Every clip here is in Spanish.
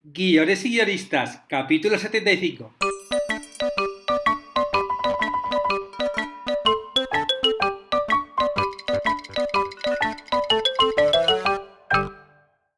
Guiones y guionistas, capítulo 75.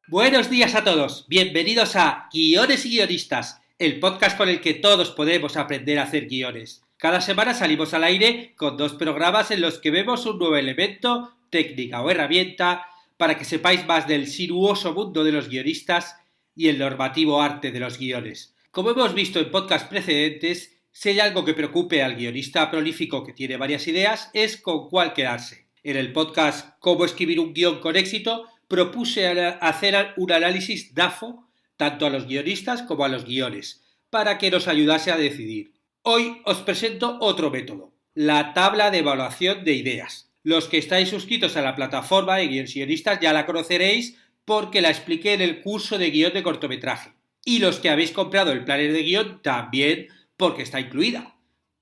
Buenos días a todos, bienvenidos a Guiones y guionistas, el podcast con el que todos podemos aprender a hacer guiones. Cada semana salimos al aire con 2 programas en los que vemos un nuevo elemento, técnica o herramienta para que sepáis más del sinuoso mundo de los guionistas y el normativo arte de los guiones. Como hemos visto en podcasts precedentes, si hay algo que preocupe al guionista prolífico que tiene varias ideas es con cuál quedarse. En el podcast Cómo escribir un guión con éxito propuse hacer un análisis DAFO tanto a los guionistas como a los guiones para que nos ayudase a decidir. Hoy os presento otro método, la tabla de evaluación de ideas. Los que estáis suscritos a la plataforma de guionistas ya la conoceréis porque la expliqué en el curso de guión de cortometraje. Y los que habéis comprado el planner de guión también porque está incluida.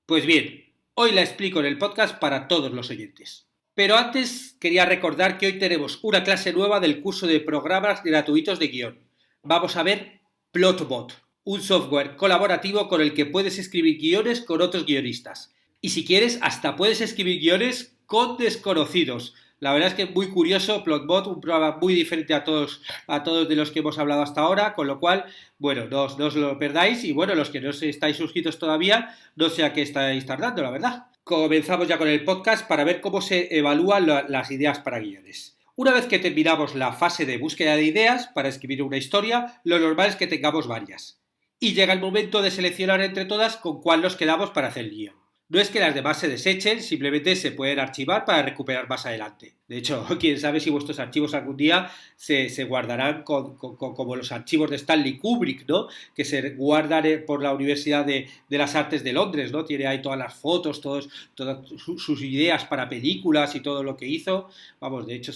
Pues bien, hoy la explico en el podcast para todos los oyentes. Pero antes quería recordar que hoy tenemos una clase nueva del curso de programas gratuitos de guión. Vamos a ver Plotbot, un software colaborativo con el que puedes escribir guiones con otros guionistas. Y si quieres, hasta puedes escribir guiones con desconocidos. La verdad es que es muy curioso, Plotbot, un programa muy diferente a todos de los que hemos hablado hasta ahora, con lo cual, bueno, no os lo perdáis y bueno, los que no estáis suscritos todavía, no sé a qué estáis tardando, la verdad. Comenzamos ya con el podcast para ver cómo se evalúan las ideas para guiones. Una vez que terminamos la fase de búsqueda de ideas para escribir una historia, lo normal es que tengamos varias. Y llega el momento de seleccionar entre todas con cuál nos quedamos para hacer el guión. No es que las demás se desechen, simplemente se pueden archivar para recuperar más adelante. De hecho, quién sabe si vuestros archivos algún día se guardarán como los archivos de Stanley Kubrick, ¿no? Que se guardan por la Universidad de las Artes de Londres, ¿no? Tiene ahí todas las fotos, todas sus ideas para películas y todo lo que hizo. Vamos, de hecho,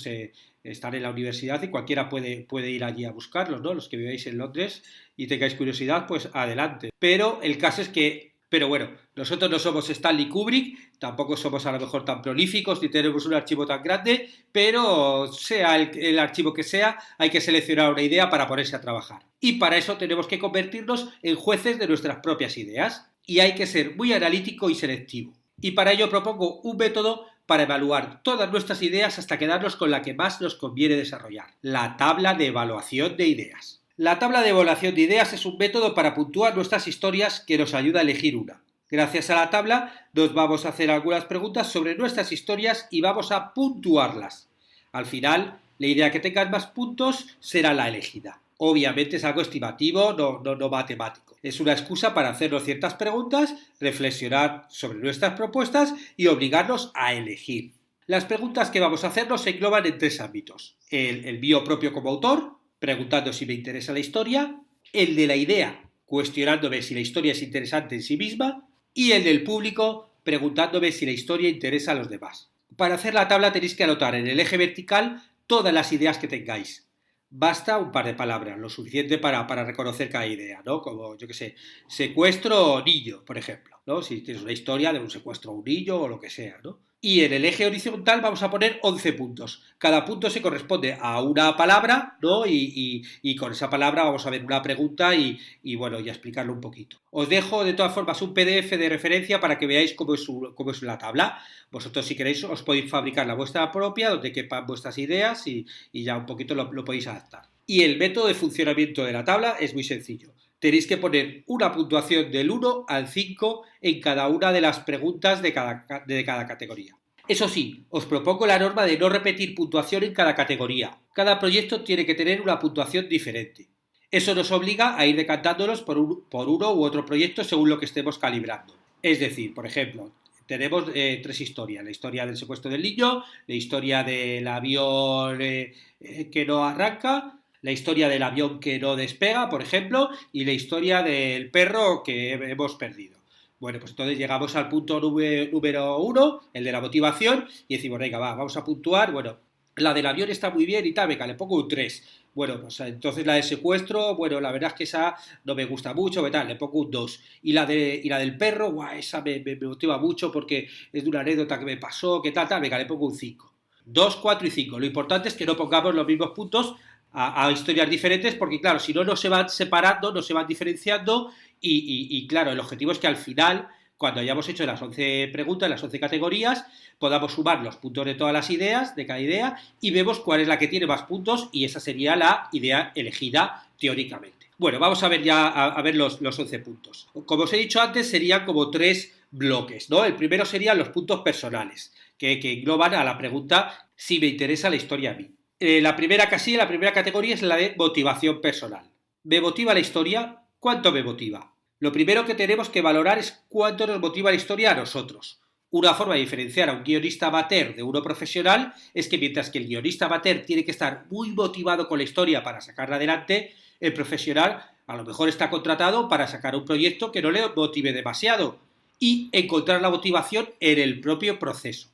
están en la universidad y cualquiera puede ir allí a buscarlos, ¿no? Los que viváis en Londres y tengáis curiosidad, pues adelante. Pero el caso es que bueno, nosotros no somos Stanley Kubrick, tampoco somos a lo mejor tan prolíficos ni tenemos un archivo tan grande, pero sea el archivo que sea, hay que seleccionar una idea para ponerse a trabajar. Y para eso tenemos que convertirnos en jueces de nuestras propias ideas. Y hay que ser muy analítico y selectivo. Y para ello propongo un método para evaluar todas nuestras ideas hasta quedarnos con la que más nos conviene desarrollar, la tabla de evaluación de ideas. La tabla de evaluación de ideas es un método para puntuar nuestras historias que nos ayuda a elegir una. Gracias a la tabla nos vamos a hacer algunas preguntas sobre nuestras historias y vamos a puntuarlas. Al final, la idea que tenga más puntos será la elegida. Obviamente es algo estimativo, no matemático. Es una excusa para hacernos ciertas preguntas, reflexionar sobre nuestras propuestas y obligarnos a elegir. Las preguntas que vamos a hacernos se engloban en 3 ámbitos. El mío propio como autor, preguntando si me interesa la historia, el de la idea, cuestionándome si la historia es interesante en sí misma, y el del público, preguntándome si la historia interesa a los demás. Para hacer la tabla tenéis que anotar en el eje vertical todas las ideas que tengáis. Basta un par de palabras, lo suficiente para reconocer cada idea, ¿no? Como, yo qué sé, secuestro o niño, por ejemplo, ¿no? Si tienes una historia de un secuestro a un niño o lo que sea, ¿no? Y en el eje horizontal vamos a poner 11 puntos. Cada punto se corresponde a una palabra, ¿no? Y con esa palabra vamos a ver una pregunta y bueno, y a explicarlo un poquito. Os dejo de todas formas un PDF de referencia para que veáis cómo es la tabla. Vosotros si queréis os podéis fabricar la vuestra propia, donde quepan vuestras ideas y ya un poquito lo podéis adaptar. Y el método de funcionamiento de la tabla es muy sencillo. Tenéis que poner una puntuación del 1 al 5 en cada una de las preguntas de cada categoría. Eso sí, os propongo la norma de no repetir puntuación en cada categoría. Cada proyecto tiene que tener una puntuación diferente. Eso nos obliga a ir decantándonos por uno u otro proyecto según lo que estemos calibrando. Es decir, por ejemplo, tenemos 3 historias. La historia del secuestro del niño, la historia del avión que no arranca, la historia del avión que no despega, por ejemplo, y la historia del perro que hemos perdido. Bueno, pues entonces llegamos al punto número 1, el de la motivación, y decimos, venga, vamos a puntuar. Bueno, la del avión está muy bien y tal, venga, le pongo un 3. Bueno, pues entonces la del secuestro, bueno, la verdad es que esa no me gusta mucho, ¿qué tal? Le pongo un 2. Y la del perro, guau, esa me motiva mucho porque es de una anécdota que me pasó, ¿qué tal? Venga, le pongo un 5. 2, 4 y 5. Lo importante es que no pongamos los mismos puntos a historias diferentes, porque claro, si no, no se van separando, no se van diferenciando y claro, el objetivo es que al final, cuando hayamos hecho las 11 preguntas, las 11 categorías, podamos sumar los puntos de todas las ideas, de cada idea, y vemos cuál es la que tiene más puntos y esa sería la idea elegida teóricamente. Bueno, vamos a ver ya a ver los 11 puntos. Como os he dicho antes, serían como 3 bloques, ¿no? El primero serían los puntos personales, que engloban a la pregunta si me interesa la historia a mí. La primera casilla, la primera categoría es la de motivación personal. ¿Me motiva la historia? ¿Cuánto me motiva? Lo primero que tenemos que valorar es cuánto nos motiva la historia a nosotros. Una forma de diferenciar a un guionista amateur de uno profesional es que mientras que el guionista amateur tiene que estar muy motivado con la historia para sacarla adelante, el profesional a lo mejor está contratado para sacar un proyecto que no le motive demasiado y encontrar la motivación en el propio proceso.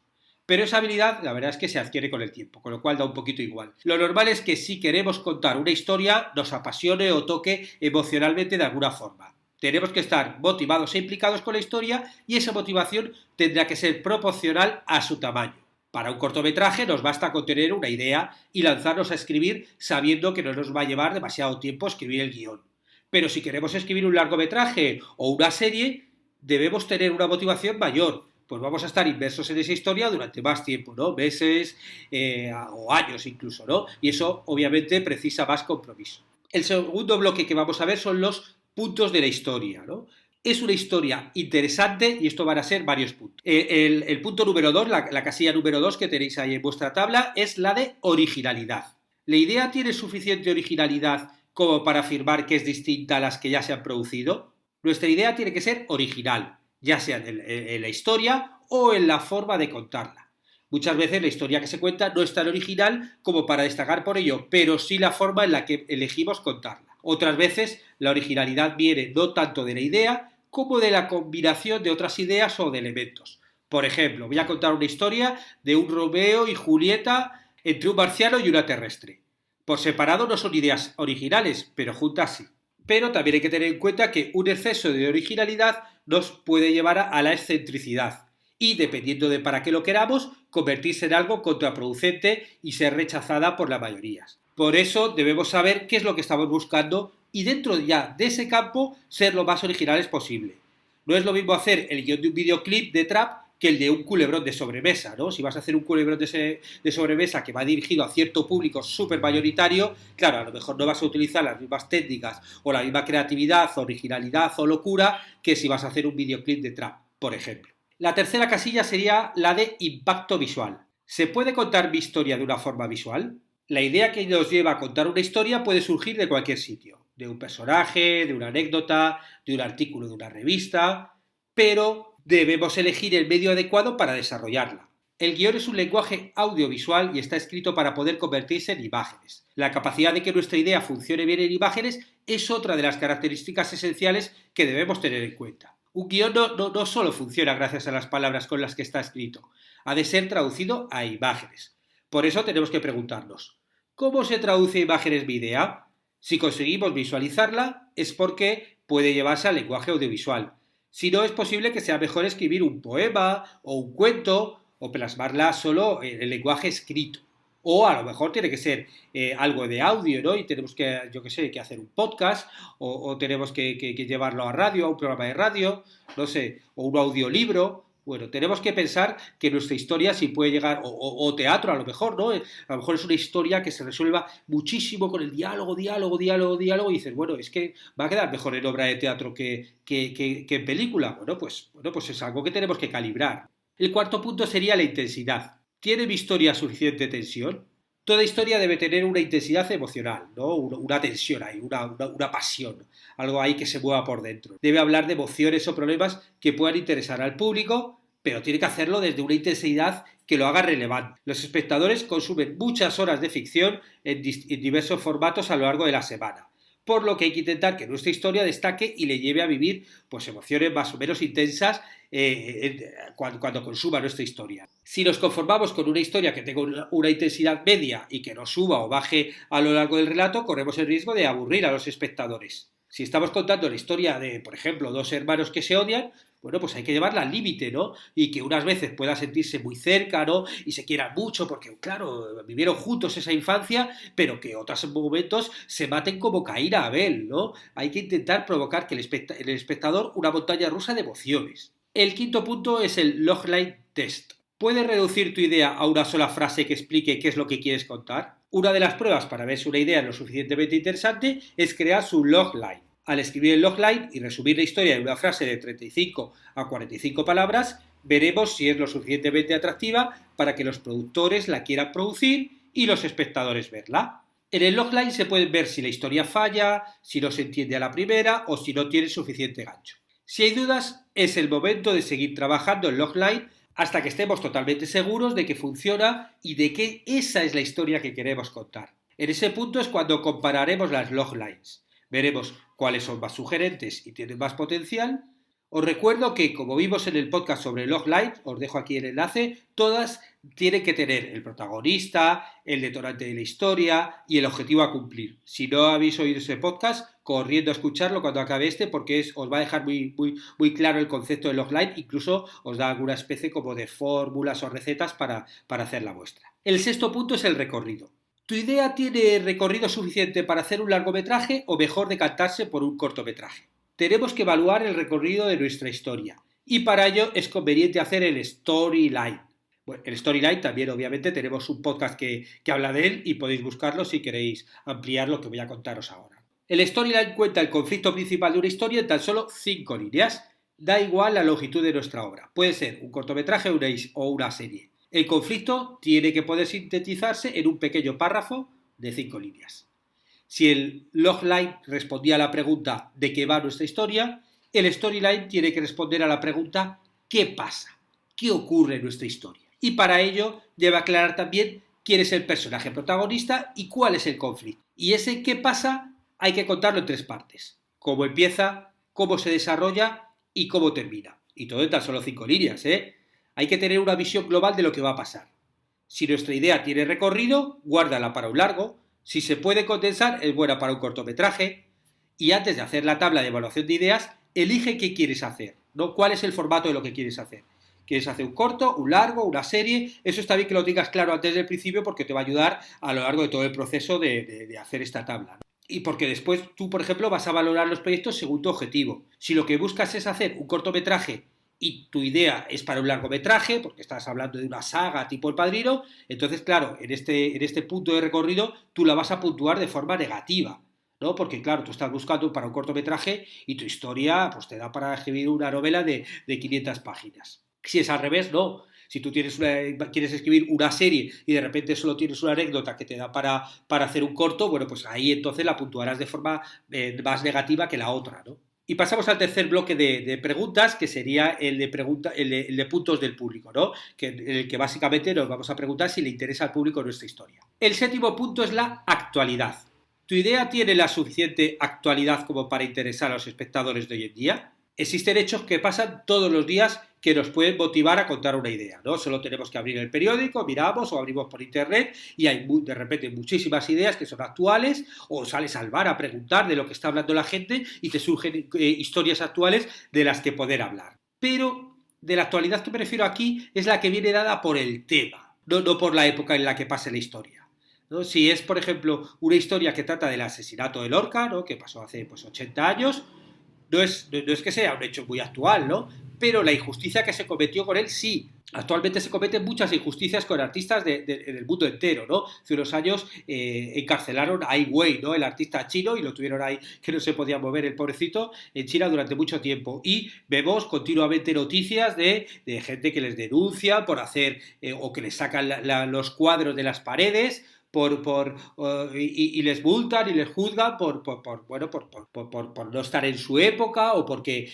Pero esa habilidad, la verdad es que se adquiere con el tiempo, con lo cual da un poquito igual. Lo normal es que si queremos contar una historia, nos apasione o toque emocionalmente de alguna forma. Tenemos que estar motivados e implicados con la historia y esa motivación tendrá que ser proporcional a su tamaño. Para un cortometraje nos basta con tener una idea y lanzarnos a escribir sabiendo que no nos va a llevar demasiado tiempo escribir el guión. Pero si queremos escribir un largometraje o una serie, debemos tener una motivación mayor. Pues vamos a estar inmersos en esa historia durante más tiempo, ¿no? Meses o años incluso, ¿no? Y eso obviamente precisa más compromiso. El segundo bloque que vamos a ver son los puntos de la historia, ¿no? Es una historia interesante y esto van a ser varios puntos. El punto número 2, la casilla número 2 que tenéis ahí en vuestra tabla, es la de originalidad. ¿La idea tiene suficiente originalidad como para afirmar que es distinta a las que ya se han producido? Nuestra idea tiene que ser original, ya sea en la historia o en la forma de contarla. Muchas veces la historia que se cuenta no es tan original como para destacar por ello, pero sí la forma en la que elegimos contarla. Otras veces la originalidad viene no tanto de la idea como de la combinación de otras ideas o de elementos. Por ejemplo, voy a contar una historia de un Romeo y Julieta entre un marciano y una terrestre. Por separado no son ideas originales, pero juntas sí. Pero también hay que tener en cuenta que un exceso de originalidad nos puede llevar a la excentricidad y, dependiendo de para qué lo queramos, convertirse en algo contraproducente y ser rechazada por la mayoría. Por eso debemos saber qué es lo que estamos buscando y dentro ya de ese campo ser lo más originales posible. No es lo mismo hacer el guión de un videoclip de trap que el de un culebrón de sobremesa, ¿no? Si vas a hacer un culebrón de sobremesa que va dirigido a cierto público súper mayoritario, claro, a lo mejor no vas a utilizar las mismas técnicas o la misma creatividad, originalidad o locura que si vas a hacer un videoclip de trap, por ejemplo. La tercera casilla sería la de impacto visual. ¿Se puede contar mi historia de una forma visual? La idea que nos lleva a contar una historia puede surgir de cualquier sitio, de un personaje, de una anécdota, de un artículo de una revista, pero debemos elegir el medio adecuado para desarrollarla. El guión es un lenguaje audiovisual y está escrito para poder convertirse en imágenes. La capacidad de que nuestra idea funcione bien en imágenes es otra de las características esenciales que debemos tener en cuenta. Un guión no solo funciona gracias a las palabras con las que está escrito, ha de ser traducido a imágenes. Por eso tenemos que preguntarnos, ¿cómo se traduce imágenes mi idea? Si conseguimos visualizarla es porque puede llevarse al lenguaje audiovisual. Si no, es posible que sea mejor escribir un poema o un cuento o plasmarla solo en el lenguaje escrito. O a lo mejor tiene que ser algo de audio, ¿no? Y tenemos que, yo qué sé, que hacer un podcast o tenemos que llevarlo a radio, a un programa de radio, no sé, o un audiolibro. Bueno, tenemos que pensar que nuestra historia sí puede llegar, o teatro a lo mejor, ¿no? A lo mejor es una historia que se resuelva muchísimo con el diálogo, y dices, bueno, es que va a quedar mejor en obra de teatro que en película. Bueno, pues es algo que tenemos que calibrar. El cuarto punto sería la intensidad. ¿Tiene mi historia suficiente tensión? Toda historia debe tener una intensidad emocional, ¿no? Una tensión ahí, una pasión, algo ahí que se mueva por dentro. Debe hablar de emociones o problemas que puedan interesar al público, pero tiene que hacerlo desde una intensidad que lo haga relevante. Los espectadores consumen muchas horas de ficción en diversos formatos a lo largo de la semana, por lo que hay que intentar que nuestra historia destaque y le lleve a vivir pues, emociones más o menos intensas cuando consuma nuestra historia. Si nos conformamos con una historia que tenga una intensidad media y que no suba o baje a lo largo del relato, corremos el riesgo de aburrir a los espectadores. Si estamos contando la historia de, por ejemplo, dos hermanos que se odian, bueno, pues hay que llevarla al límite, ¿no? Y que unas veces pueda sentirse muy cerca, ¿no? Y se quieran mucho porque, claro, vivieron juntos esa infancia, pero que otros momentos se maten como Caín a Abel, ¿no? Hay que intentar provocar que el espectador una montaña rusa de emociones. El quinto punto es el logline test. ¿Puedes reducir tu idea a una sola frase que explique qué es lo que quieres contar? Una de las pruebas para ver si una idea es lo suficientemente interesante es crear su logline. Al escribir el logline y resumir la historia en una frase de 35 a 45 palabras, veremos si es lo suficientemente atractiva para que los productores la quieran producir y los espectadores verla. En el logline se puede ver si la historia falla, si no se entiende a la primera o si no tiene suficiente gancho. Si hay dudas, es el momento de seguir trabajando en logline hasta que estemos totalmente seguros de que funciona y de que esa es la historia que queremos contar. En ese punto es cuando compararemos las loglines. Veremos cuáles son más sugerentes y tienen más potencial. Os recuerdo que, como vimos en el podcast sobre loglines, os dejo aquí el enlace, todas tienen que tener el protagonista, el detonante de la historia y el objetivo a cumplir. Si no habéis oído ese podcast, corriendo a escucharlo cuando acabe este, porque os va a dejar muy claro el concepto de logline, incluso os da alguna especie como de fórmulas o recetas para hacer la vuestra. El sexto punto es el recorrido. ¿Tu idea tiene recorrido suficiente para hacer un largometraje o mejor decantarse por un cortometraje? Tenemos que evaluar el recorrido de nuestra historia y para ello es conveniente hacer el storyline. Bueno, el storyline también obviamente tenemos un podcast que habla de él y podéis buscarlo si queréis ampliar lo que voy a contaros ahora. El storyline cuenta el conflicto principal de una historia en tan solo 5 líneas. Da igual la longitud de nuestra obra, puede ser un cortometraje o una serie. El conflicto tiene que poder sintetizarse en un pequeño párrafo de 5 líneas. Si el logline respondía a la pregunta ¿de qué va nuestra historia?, el storyline tiene que responder a la pregunta ¿qué pasa? ¿Qué ocurre en nuestra historia? Y para ello debe aclarar también quién es el personaje protagonista y cuál es el conflicto. Y ese ¿qué pasa? Hay que contarlo en 3 partes. Cómo empieza, cómo se desarrolla y cómo termina. Y todo en tan solo 5 líneas, ¿eh? Hay que tener una visión global de lo que va a pasar. Si nuestra idea tiene recorrido, guárdala para un largo. Si se puede condensar, es buena para un cortometraje. Y antes de hacer la tabla de evaluación de ideas, elige qué quieres hacer, ¿no? ¿Cuál es el formato de lo que quieres hacer? ¿Quieres hacer un corto, un largo, una serie? Eso está bien que lo tengas claro antes del principio porque te va a ayudar a lo largo de todo el proceso de hacer esta tabla, ¿no? Y porque después tú, por ejemplo, vas a valorar los proyectos según tu objetivo. Si lo que buscas es hacer un cortometraje y tu idea es para un largometraje, porque estás hablando de una saga tipo El Padrino, entonces, claro, en este punto de recorrido tú la vas a puntuar de forma negativa, ¿no? Porque, claro, tú estás buscando para un cortometraje y tu historia pues, te da para escribir una novela de 500 páginas. Si es al revés, no. Si tú quieres escribir una serie y de repente solo tienes una anécdota que te da para hacer un corto, bueno, pues ahí entonces la puntuarás de forma más negativa que la otra, ¿no? Y pasamos al tercer bloque de preguntas, que sería el de puntos del público, ¿no? En el que básicamente nos vamos a preguntar si le interesa al público nuestra historia. El séptimo punto es la actualidad. ¿Tu idea tiene la suficiente actualidad como para interesar a los espectadores de hoy en día? Existen hechos que pasan todos los días que nos pueden motivar a contar una idea, ¿no? Solo tenemos que abrir el periódico, miramos o abrimos por internet y hay de repente muchísimas ideas que son actuales o sales al bar a preguntar de lo que está hablando la gente y te surgen historias actuales de las que poder hablar. Pero de la actualidad que me refiero aquí es la que viene dada por el tema, no por la época en la que pase la historia, ¿no? Si es, por ejemplo, una historia que trata del asesinato de Lorca, ¿no? Que pasó hace 80 años, no es que sea un hecho muy actual, ¿no? Pero la injusticia que se cometió con él sí. Actualmente se cometen muchas injusticias con artistas en el mundo entero, ¿no? Hace unos años encarcelaron a Ai Weiwei, ¿no? El artista chino, y lo tuvieron ahí que no se podía mover el pobrecito en China durante mucho tiempo. Y vemos continuamente noticias de gente que les denuncia por hacer o que les sacan los cuadros de las paredes y les multan y les juzgan por no estar en su época o porque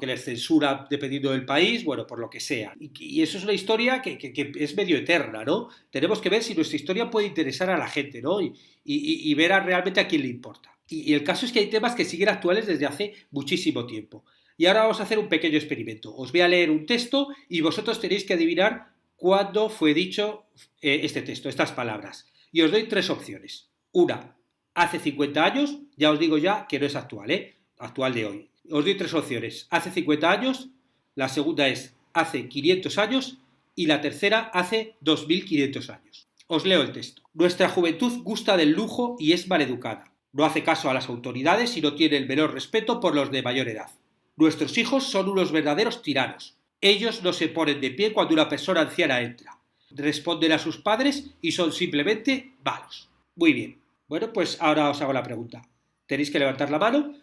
les censura dependiendo del país, bueno, por lo que sea. Y eso es una historia que es medio eterna, ¿no? Tenemos que ver si nuestra historia puede interesar a la gente, ¿no? Y ver realmente a quién le importa. Y el caso es que hay temas que siguen actuales desde hace muchísimo tiempo. Y ahora vamos a hacer un pequeño experimento. Os voy a leer un texto y vosotros tenéis que adivinar cuándo fue dicho este texto, estas palabras. Y os doy 3 opciones. Una, hace 50 años, ya os digo ya que no es actual, ¿eh? actual de hoy. Os doy 3 opciones. Hace 50 años, la segunda es hace 500 años y la tercera hace 2500 años. Os leo el texto. Nuestra juventud gusta del lujo y es maleducada. No hace caso a las autoridades y no tiene el menor respeto por los de mayor edad. Nuestros hijos son unos verdaderos tiranos. Ellos no se ponen de pie cuando una persona anciana entra. Responden a sus padres y son simplemente malos. Muy bien. Bueno, pues ahora os hago la pregunta. Tenéis que levantar la mano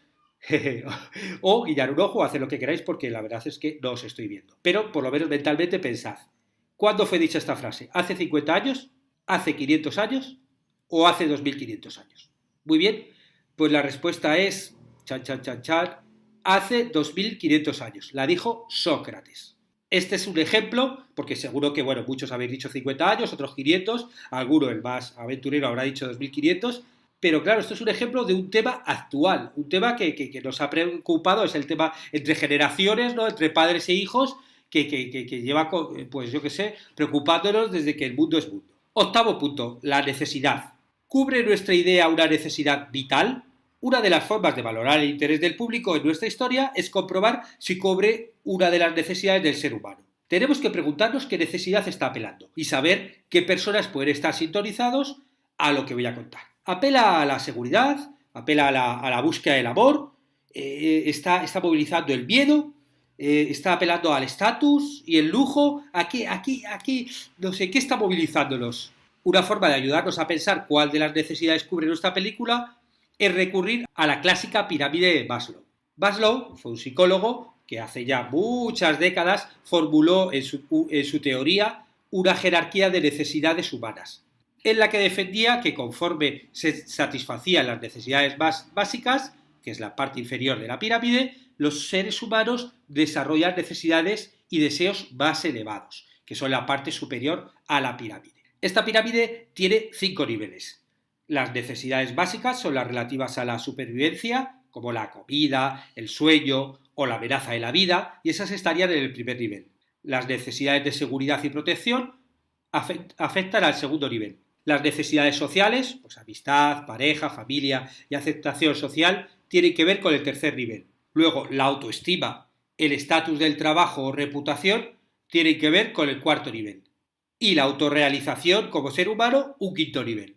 o guiñar un ojo o hacer lo que queráis porque la verdad es que no os estoy viendo. Pero por lo menos mentalmente pensad. ¿Cuándo fue dicha esta frase? ¿Hace 50 años? ¿Hace 500 años? ¿O hace 2500 años? Muy bien, pues la respuesta es hace 2500 años. La dijo Sócrates. Este es un ejemplo, porque seguro que, bueno, muchos habéis dicho 50 años, otros 500, alguno, el más aventurero, habrá dicho 2500, pero claro, esto es un ejemplo de un tema actual, un tema que nos ha preocupado, es el tema entre generaciones, ¿no? Entre padres e hijos, que lleva, pues yo qué sé, preocupándonos desde que el mundo es mundo. Octavo punto, la necesidad. ¿Cubre nuestra idea una necesidad vital? Una de las formas de valorar el interés del público en nuestra historia es comprobar si cubre una de las necesidades del ser humano. Tenemos que preguntarnos qué necesidad está apelando y saber qué personas pueden estar sintonizados a lo que voy a contar. Apela a la seguridad, apela a la búsqueda del amor, está movilizando el miedo, está apelando al estatus y el lujo. Aquí, no sé, ¿qué está movilizándolos? Una forma de ayudarnos a pensar cuál de las necesidades cubre nuestra película es recurrir a la clásica pirámide de Maslow. Maslow fue un psicólogo que hace ya muchas décadas formuló en su teoría una jerarquía de necesidades humanas, en la que defendía que conforme se satisfacían las necesidades más básicas, que es la parte inferior de la pirámide, los seres humanos desarrollan necesidades y deseos más elevados, que son la parte superior a la pirámide. Esta pirámide tiene 5 niveles. Las necesidades básicas son las relativas a la supervivencia, como la comida, el sueño o la amenaza de la vida, y esas estarían en el primer nivel. Las necesidades de seguridad y protección afectan al segundo nivel. Las necesidades sociales, pues amistad, pareja, familia y aceptación social, tienen que ver con el tercer nivel. Luego, la autoestima, el estatus del trabajo o reputación, tienen que ver con el cuarto nivel. Y la autorrealización como ser humano, un quinto nivel.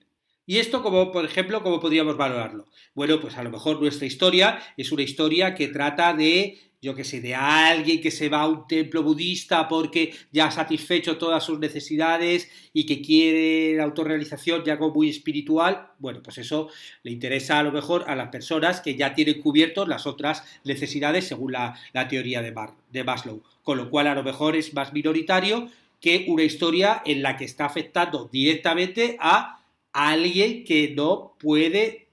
¿Y esto, como por ejemplo, cómo podríamos valorarlo? Bueno, pues a lo mejor nuestra historia es una historia que trata de, yo qué sé, de alguien que se va a un templo budista porque ya ha satisfecho todas sus necesidades y que quiere la autorrealización ya algo muy espiritual. Bueno, pues eso le interesa a lo mejor a las personas que ya tienen cubiertos las otras necesidades según la teoría de Maslow. Con lo cual a lo mejor es más minoritario que una historia en la que está afectando directamente a alguien que no puede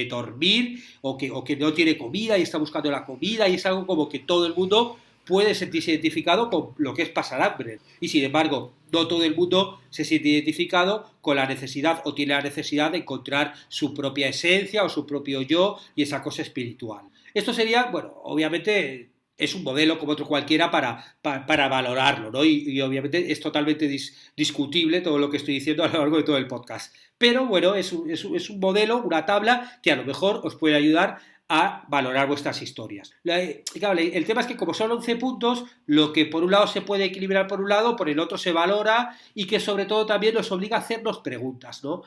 dormir o que no tiene comida y está buscando la comida y es algo como que todo el mundo puede sentirse identificado con lo que es pasar hambre. Y sin embargo, no todo el mundo se siente identificado con la necesidad o tiene la necesidad de encontrar su propia esencia o su propio yo y esa cosa espiritual. Esto sería, bueno, obviamente es un modelo como otro cualquiera para valorarlo, ¿no? Y obviamente es totalmente discutible todo lo que estoy diciendo a lo largo de todo el podcast. Pero bueno, es un modelo, una tabla que a lo mejor os puede ayudar a valorar vuestras historias. Claro, el tema es que como son 11 puntos, lo que por un lado se puede equilibrar por un lado, por el otro se valora y que sobre todo también nos obliga a hacernos preguntas, ¿no?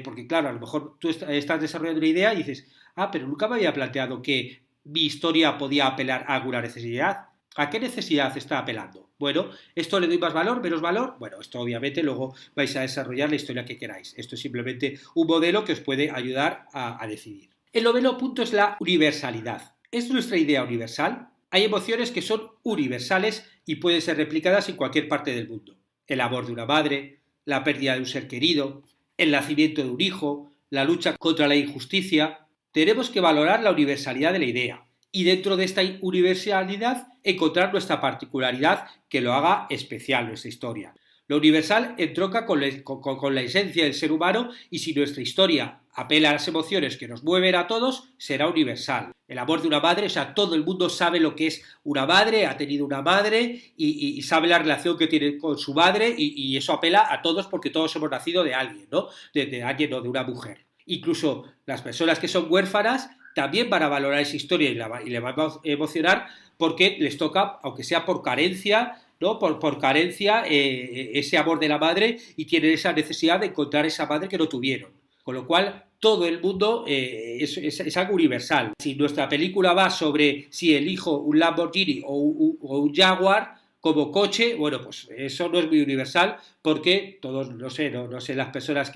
Porque claro, a lo mejor tú estás desarrollando una idea y dices, pero nunca me había planteado que mi historia podía apelar a alguna necesidad. ¿A qué necesidad está apelando? Bueno, ¿esto le doy más valor, menos valor? Bueno, esto obviamente luego vais a desarrollar la historia que queráis. Esto es simplemente un modelo que os puede ayudar a decidir. El noveno punto es la universalidad. ¿Es nuestra idea universal? Hay emociones que son universales y pueden ser replicadas en cualquier parte del mundo. El amor de una madre, la pérdida de un ser querido, el nacimiento de un hijo, la lucha contra la injusticia. Tenemos que valorar la universalidad de la idea y dentro de esta universalidad encontrar nuestra particularidad que lo haga especial nuestra historia. Lo universal entronca con la esencia del ser humano y si nuestra historia apela a las emociones que nos mueven a todos, será universal. El amor de una madre, o sea, todo el mundo sabe lo que es una madre, ha tenido una madre y sabe la relación que tiene con su madre y eso apela a todos porque todos hemos nacido de alguien, ¿no? De alguien o de una mujer. Incluso las personas que son huérfanas también van a valorar esa historia y le va a emocionar porque les toca, aunque sea por carencia, ¿no? Por carencia, ese amor de la madre y tienen esa necesidad de encontrar esa madre que no tuvieron. Con lo cual, todo el mundo es algo universal. Si nuestra película va sobre si elijo un Lamborghini o un Jaguar como coche, bueno, pues eso no es muy universal porque todos, no sé las personas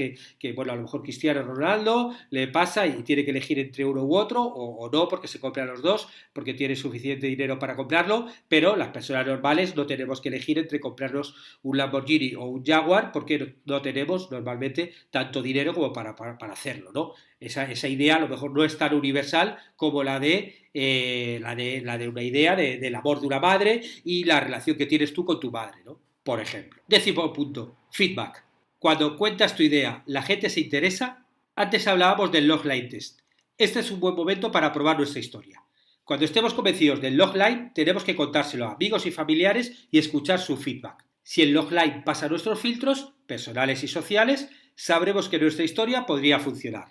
bueno, a lo mejor Cristiano Ronaldo le pasa y tiene que elegir entre uno u otro o no porque se compran los dos, porque tiene suficiente dinero para comprarlo, pero las personas normales no tenemos que elegir entre comprarnos un Lamborghini o un Jaguar porque no tenemos normalmente tanto dinero como para hacerlo, ¿no? Esa idea a lo mejor no es tan universal como la de una idea del amor de una madre y la relación que tienes tú con tu madre, ¿no? Por ejemplo. 10º punto, feedback. Cuando cuentas tu idea, ¿la gente se interesa? Antes hablábamos del logline test. Este es un buen momento para probar nuestra historia. Cuando estemos convencidos del logline, tenemos que contárselo a amigos y familiares y escuchar su feedback. Si el logline pasa nuestros filtros, personales y sociales, sabremos que nuestra historia podría funcionar.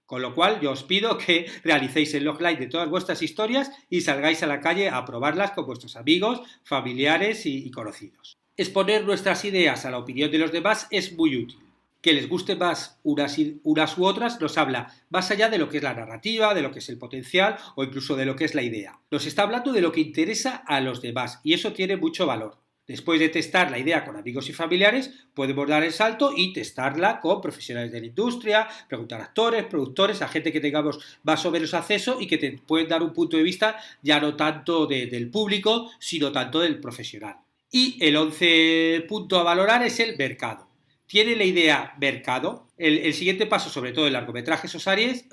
Con lo cual, yo os pido que realicéis el logline de todas vuestras historias y salgáis a la calle a probarlas con vuestros amigos, familiares y conocidos. Exponer nuestras ideas a la opinión de los demás es muy útil. Que les guste más unas u otras nos habla más allá de lo que es la narrativa, de lo que es el potencial o incluso de lo que es la idea. Nos está hablando de lo que interesa a los demás y eso tiene mucho valor. Después de testar la idea con amigos y familiares, podemos dar el salto y testarla con profesionales de la industria, preguntar a actores, productores, a gente que tengamos más o menos acceso y que te pueden dar un punto de vista ya no tanto del público, sino tanto del profesional. Y el 11 punto a valorar es el mercado. ¿Tiene la idea mercado? El siguiente paso, sobre todo en largometrajes o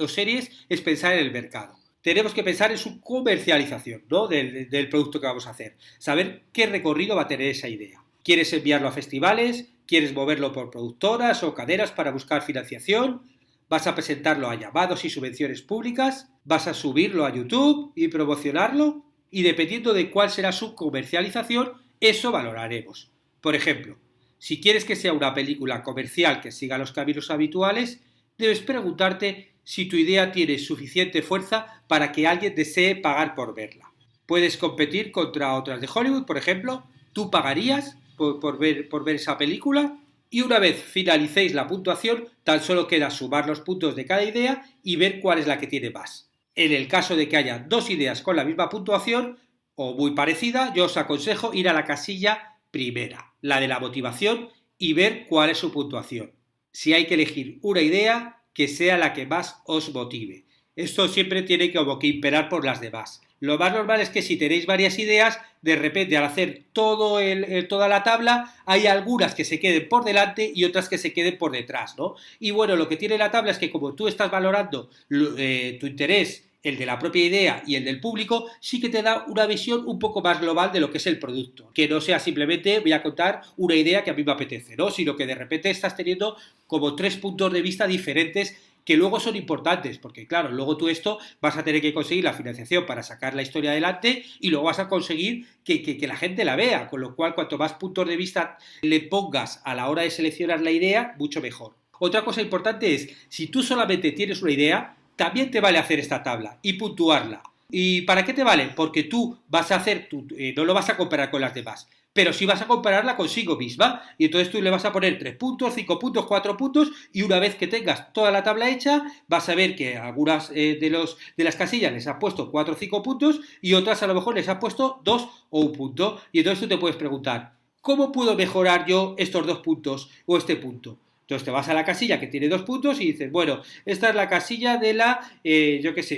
series, es pensar en el mercado. Tenemos que pensar en su comercialización, ¿no? del producto que vamos a hacer. Saber qué recorrido va a tener esa idea. ¿Quieres enviarlo a festivales? ¿Quieres moverlo por productoras o cadenas para buscar financiación? ¿Vas a presentarlo a llamados y subvenciones públicas? ¿Vas a subirlo a YouTube y promocionarlo? Y dependiendo de cuál será su comercialización, eso valoraremos. Por ejemplo, si quieres que sea una película comercial que siga los caminos habituales, debes preguntarte si tu idea tiene suficiente fuerza para que alguien desee pagar por verla. Puedes competir contra otras de Hollywood, por ejemplo. ¿Tú pagarías por ver esa película? Y una vez finalicéis la puntuación, tan solo queda sumar los puntos de cada idea y ver cuál es la que tiene más. En el caso de que haya dos ideas con la misma puntuación o muy parecida, yo os aconsejo ir a la casilla primera, la de la motivación, y ver cuál es su puntuación. Si hay que elegir una idea, que sea la que más os motive. Esto siempre tiene como que imperar por las demás. Lo más normal es que si tenéis varias ideas, de repente al hacer toda la tabla, hay algunas que se queden por delante y otras que se queden por detrás, ¿no? Y bueno, lo que tiene la tabla es que como tú estás valorando tu interés, el de la propia idea y el del público, sí que te da una visión un poco más global de lo que es el producto. Que no sea simplemente voy a contar una idea que a mí me apetece, ¿no? Sino que de repente estás teniendo como 3 puntos de vista diferentes que luego son importantes, porque claro, luego tú esto vas a tener que conseguir la financiación para sacar la historia adelante y luego vas a conseguir que la gente la vea, con lo cual cuanto más puntos de vista le pongas a la hora de seleccionar la idea, mucho mejor. Otra cosa importante es, si tú solamente tienes una idea, también te vale hacer esta tabla y puntuarla. ¿Y para qué te vale? Porque tú vas a hacer, no lo vas a comparar con las demás, pero sí vas a compararla consigo misma. Y entonces tú le vas a poner 3 puntos, 5 puntos, 4 puntos, y una vez que tengas toda la tabla hecha, vas a ver que algunas de las casillas les has puesto 4 o 5 puntos y otras a lo mejor les has puesto 2 o 1 punto. Y entonces tú te puedes preguntar, ¿cómo puedo mejorar yo estos 2 puntos o este punto? Entonces te vas a la casilla que tiene 2 puntos y dices, bueno, esta es la casilla de la,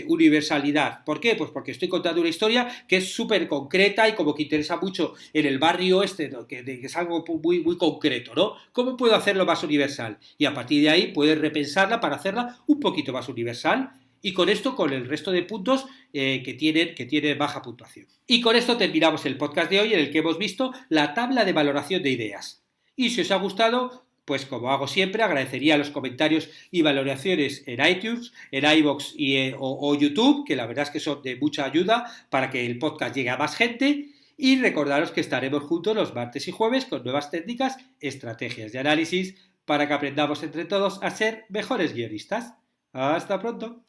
universalidad. ¿Por qué? Pues porque estoy contando una historia que es súper concreta y como que interesa mucho en el barrio este, ¿no? que es algo muy, muy concreto, ¿no? ¿Cómo puedo hacerlo más universal? Y a partir de ahí puedes repensarla para hacerla un poquito más universal. Y con esto, con el resto de puntos que tienen baja puntuación. Y con esto terminamos el podcast de hoy en el que hemos visto la tabla de valoración de ideas. Y si os ha gustado, pues como hago siempre, agradecería los comentarios y valoraciones en iTunes, en iVoox o YouTube, que la verdad es que son de mucha ayuda para que el podcast llegue a más gente. Y recordaros que estaremos juntos los martes y jueves con nuevas técnicas, estrategias de análisis para que aprendamos entre todos a ser mejores guionistas. ¡Hasta pronto!